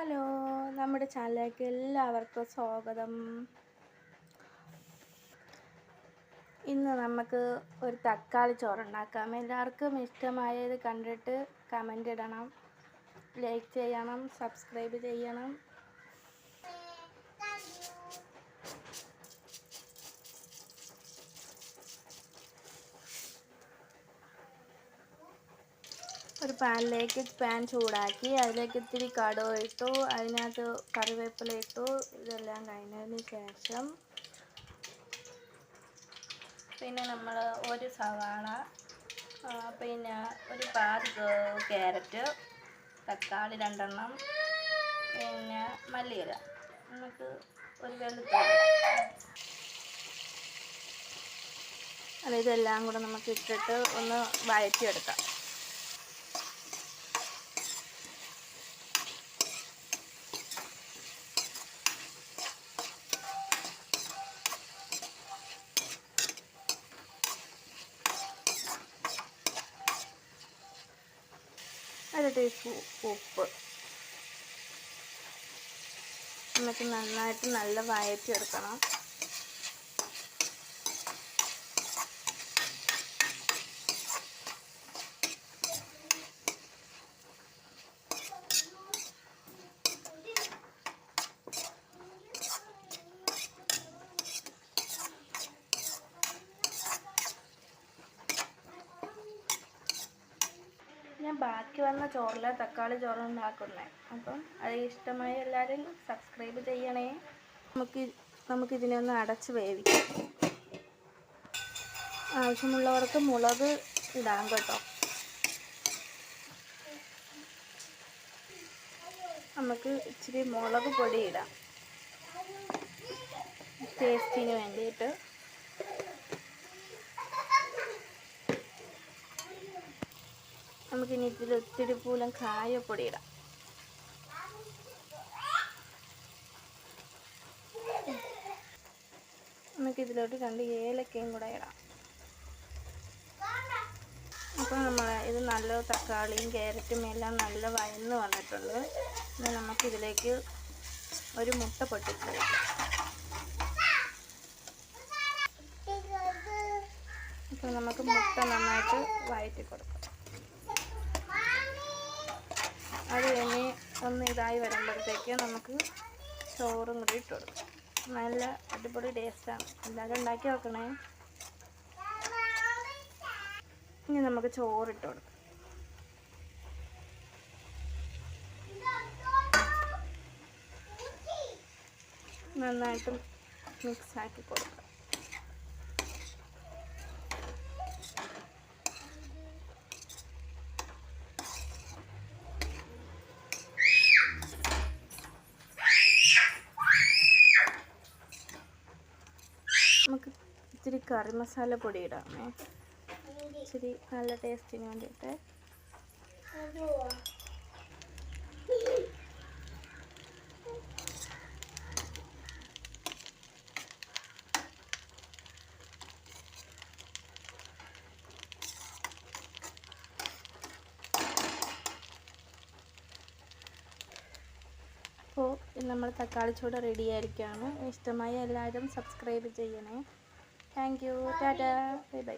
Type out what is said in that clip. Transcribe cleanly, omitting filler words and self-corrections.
Hello, നമ്മുടെ ചാനലിലേക്ക് എല്ലാവർക്കും സ്വാഗതം. ഇന്ന് നമുക്ക് ഒരു തക്കാളി ചോറുണ്ടാക്കാം. എല്ലാവർക്കും ഇഷ്ടമായത് കണ്ടിട്ട് കമൻ്റ് ഇടണം, ലൈക്ക് ചെയ്യണം, സബ്സ്ക്രൈബ് ചെയ്യണം. ഒരു പാൻ ചൂടാക്കി അതിലേക്ക് ഇത്തിരി കടുക് ഇട്ടു, അതിനകത്ത് കറിവേപ്പില ഇട്ടു. ഇതെല്ലാം കഴിഞ്ഞതിന് ശേഷം പിന്നെ നമ്മൾ ഒരു സവാള, പിന്നെ ഒരു പാതി ക്യാരറ്റ്, തക്കാളി 2 എണ്ണം, പിന്നെ മല്ലിയില, നമുക്ക് ഒരു വെളുത്തുള്ളി, ഇതെല്ലാം കൂടെ നമുക്ക് ഇട്ടിട്ട് ഒന്ന് വഴറ്റിയെടുക്കാം. ഒരു ടീസ്പൂൺ ഉപ്പ്, നമുക്ക് നന്നായിട്ട് നല്ല വഴറ്റിയെടുക്കണം. ഞാൻ ബാക്കി വന്ന ചോറിലെ തക്കാളി ചോറുണ്ടാക്കുന്നത്. അപ്പം അത് ഇഷ്ടമായ എല്ലാവരും സബ്സ്ക്രൈബ് ചെയ്യണേ. നമുക്കിതിനെ ഒന്ന് അടച്ച് വേവിക്കാം. ആവശ്യമുള്ളവർക്ക് മുളക് ഇടാം കേട്ടോ. നമുക്ക് ഇച്ചിരി മുളക് പൊടി ഇടാം ടേസ്റ്റിന് വേണ്ടിയിട്ട്. നമുക്കിനി ഇതിൽ ഒത്തിരി പൂലം കായപ്പൊടി ഇടാം. നമുക്കിതിലോട്ട് 2 ഏലക്കയും കൂടെ ഇടാം. അപ്പോൾ ഇത് നല്ല തക്കാളിയും ക്യാരറ്റും എല്ലാം നല്ല വഴന്ന് വന്നിട്ടുണ്ട്. ഇനി നമുക്കിതിലേക്ക് ഒരു മുട്ട പൊട്ടിച്ച് വയ്ക്കാം. അപ്പോൾ നമുക്ക് മുട്ട നന്നായിട്ട് വഴറ്റി കൊടുക്കാം. അത് കഴിഞ്ഞ് ഒന്ന് ഇതായി വരുമ്പോഴത്തേക്ക് നമുക്ക് ചോറും കൂടി ഇട്ട് കൊടുക്കാം. നല്ല അടിപൊളി ടേസ്റ്റാണ്. എല്ലാവരും ഉണ്ടാക്കി നോക്കണേ. ഇനി നമുക്ക് ചോറിട്ട് കൊടുക്കാം. നന്നായിട്ട് മിക്സാക്കി കൊടുക്കാം. നമുക്ക് ഇച്ചിരി കറി മസാല പൊടി ഇടാമേ, ഇച്ചിരി നല്ല ടേസ്റ്റിന് വേണ്ടിയിട്ട്. അപ്പോൾ നമ്മൾ തക്കാളി ചോറ് റെഡി ആയിരിക്കുകയാണ്. ഇഷ്ടമായ എല്ലാവരും സബ്സ്ക്രൈബ് ചെയ്യണേ. Thank you. Tata, bye bye.